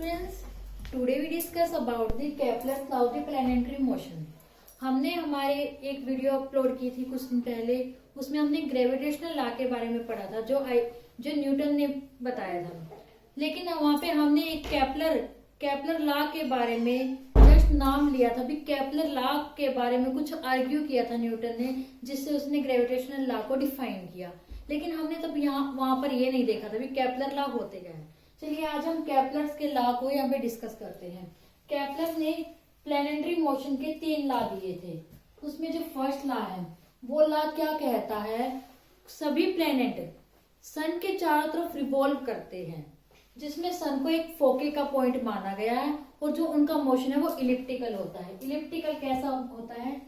students, today we discuss about the Kepler's law of the planetary motion. हमने हमारे एक video upload की थी कुछ दिन पहले, उसमें हमने ग्रेविटेशनल लॉ के बारे में पढ़ा था जो न्यूटन ने बताया था। लेकिन वहां पे हमने एक केपलर लॉ के बारे में जस्ट नाम लिया था। भी केपलर लॉ के बारे में कुछ आर्ग्यू किया था न्यूटन ने, जिससे उसने ग्रेविटेशनल लॉ को डिफाइन किया। लेकिन हमने तब वहां पर ये नहीं देखा था भी केपलर लॉ होते क्या है। चलिए आज हम केपलर्स के लॉ को यहाँ पे डिस्कस करते हैं। केपलर ने प्लैनेटरी मोशन के 3 लॉ दिए थे। उसमें जो फर्स्ट लॉ है वो लॉ क्या कहता है, सभी प्लैनेट सन के चारों तरफ रिवॉल्व करते हैं, जिसमें सन को एक फोके का पॉइंट माना गया है और जो उनका मोशन है वो इलिप्टिकल होता है। इलिप्टिकल कैसा होता है,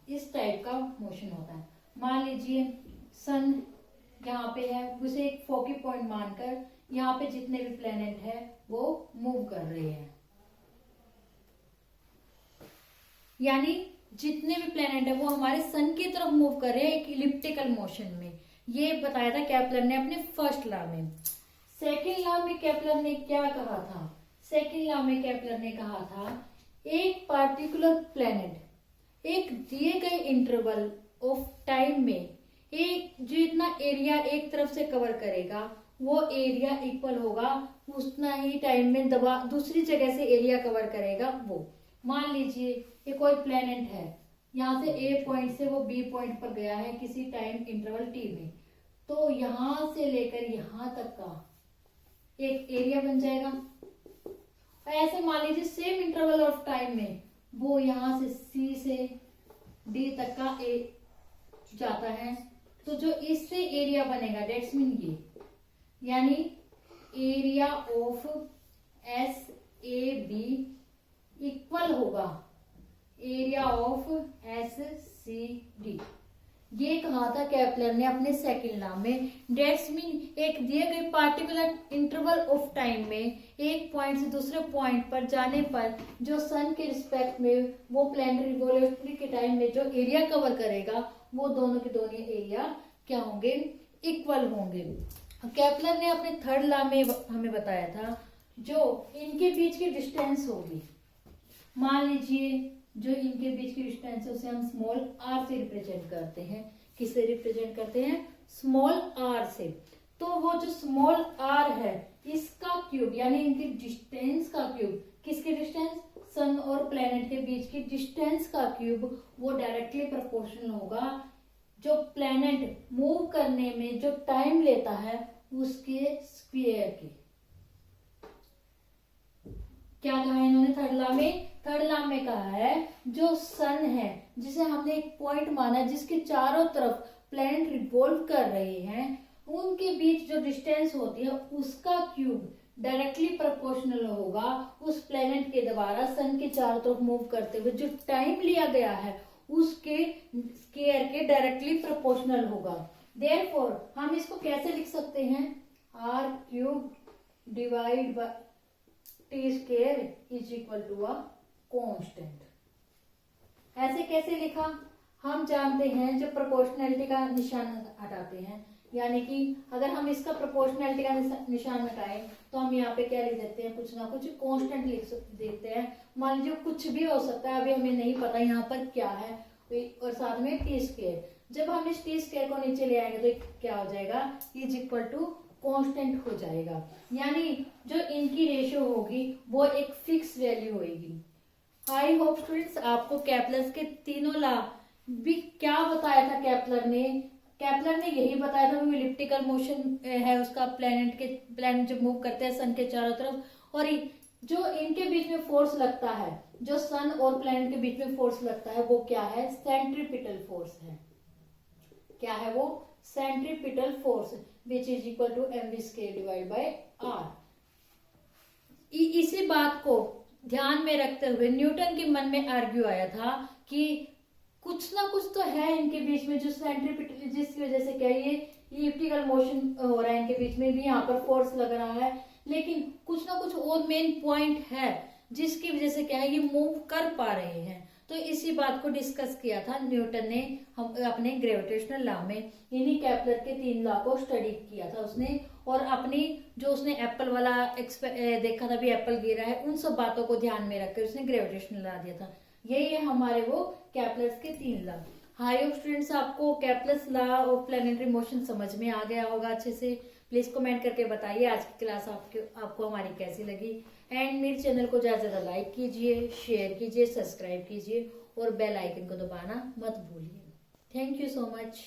इस टाइप का मोशन होता है। मान लीजिए सन यहाँ पे है, उसे एक फोकी पॉइंट मानकर यहाँ पे जितने भी प्लेनेट है वो मूव कर रहे हैं। यानी जितने भी प्लेनेट है वो हमारे सन की तरफ मूव कर रहे हैं एक इलिप्टिकल मोशन में। ये बताया था केपलर ने अपने फर्स्ट लॉ में। सेकेंड लॉ में केपलर ने क्या कहा था, सेकेंड लॉ में केपलर ने कहा था एक पार्टिकुलर प्लेनेट एक दिए गए इंटरवल ऑफ टाइम में एक जितना एरिया एक तरफ से कवर करेगा वो एरिया इक्वल होगा उतना ही टाइम में दूसरी जगह से एरिया कवर करेगा वो। मान लीजिए ये कोई प्लेनेट है, यहाँ से ए पॉइंट से वो बी पॉइंट पर गया है किसी टाइम इंटरवल टी में, तो यहाँ से लेकर यहाँ तक का एक एरिया बन जाएगा। ऐसे मान लीजिए सेम इंटरवल ऑफ टाइम में वो यहाँ से सी से डी तक का जाता है, तो जो इससे एरिया बनेगा डेट्स मीन ये, यानी area of S A B equal होगा area of S C D. ये कहा था केपलर ने अपने सेकेंड लॉ में। डेट्स मीन एक दिए गए पार्टिकुलर इंटरवल ऑफ टाइम में एक पॉइंट से दूसरे पॉइंट पर जाने पर जो सन के रिस्पेक्ट में वो प्लैनेटरी रिवोल्यूशन के टाइम में जो एरिया कवर करेगा वो दोनों के दोनों एरिया क्या होंगे, इक्वल होंगे। केपलर ने अपने थर्ड लॉ में हमें बताया था जो इनके बीच की डिस्टेंस होगी, मान लीजिए जो इनके बीच की डिस्टेंस है उसे हम स्मॉल आर से रिप्रेजेंट करते हैं। किससे रिप्रेजेंट करते हैं, स्मॉल आर से। तो वो जो स्मॉल आर है इसका क्यूब यानी इनकी डिस्टेंस का क्यूब, किसकी डिस्टेंस, सन और प्लैनेट के बीच की डिस्टेंस का क्यूब, वो डायरेक्टली प्रोपोर्शनल होगा जो प्लैनेट मूव करने में जो टाइम लेता है उसके स्क्वायर के। क्या कहा है इन्होंने थर्ड लॉ में, थर्ड लॉ में कहा है जो सन है जिसे हमने एक पॉइंट माना जिसके चारों तरफ प्लैनेट रिवॉल्व कर रहे हैं, उनके बीच जो डिस्टेंस होती है उसका क्यूब डायरेक्टली प्रोपोर्शनल होगा उस प्लैनेट के द्वारा सन के चारों तरफ मूव करते हुए जो टाइम लिया गया है उसके स्क्वायर के डायरेक्टली प्रोपोर्शनल होगा। देयरफॉर हम इसको कैसे लिख सकते हैं, R cube divide by T square is equal to a constant. ऐसे कैसे लिखा, हम जानते हैं जब प्रोपोर्शनैलिटी का निशान हटाते हैं, यानी कि अगर हम इसका प्रोपोर्शनैलिटी का निशान हटाएं तो हम यहाँ पे क्या लिख देते हैं, कुछ ना कुछ कांस्टेंट लिख देते हैं। मान लीजिए कुछ भी हो सकता है, अभी हमें नहीं पता यहाँ पर क्या है, और साथ में टी स्क्वायर। जब हम इस टी स्क्वायर को नीचे ले आएंगे तो क्या हो जाएगा, इज इक्वल टू कांस्टेंट हो जाएगा। यानी जो इनकी रेशियो होगी वो एक फिक्स वैल्यू होगी। आई होप स्टूडेंट्स आपको केपलर के तीनों लॉ भी क्या बताया था केपलर ने यही बताया था इलिप्टिकल मोशन है उसका, प्लैनेट जो मूव करते हैं सन के चारों तरफ, और जो इनके बीच में फोर्स लगता है, जो सन और प्लैनेट के बीच में फोर्स लगता है वो क्या है, सेंट्रीपिटल फोर्स है। क्या है वो, centripetal force which is equal to mv square divide by r। इसी बात को ध्यान में रखते हुए न्यूटन के मन में आर्ग्यू आया था कि कुछ ना कुछ तो है इनके बीच में जो सेंट्रीपिटल, जिसकी वजह से क्या ये इलिप्टिकल मोशन हो रहा है, इनके बीच में भी यहाँ पर फोर्स लग रहा है, लेकिन कुछ ना कुछ और मेन पॉइंट है जिसकी वजह से क्या है ये मूव कर पा रहे हैं। तो इसी बात को डिस्कस किया था न्यूटन ने हम अपने ग्रेविटेशनल लॉ में। इन्हीं केपलर के 3 लॉ को स्टडी किया था उसने, और अपनी जो उसने एप्पल वाला देखा था भी एप्पल गिरा है, उन सब बातों को ध्यान में रखकर उसने ग्रेविटेशनल ला दिया था। यही है हमारे वो केपलर्स के 3 लॉ। हाई होप स्टूडेंट्स आपको Kepler's law of planetary motion समझ में आ गया होगा अच्छे से। प्लीज कमेंट करके बताइए आज की क्लास आपको हमारी कैसी लगी। एंड मेरे चैनल को ज्यादा से ज्यादा लाइक कीजिए, शेयर कीजिए, सब्सक्राइब कीजिए और बेल आइकन को दबाना मत भूलिए। Thank you so much.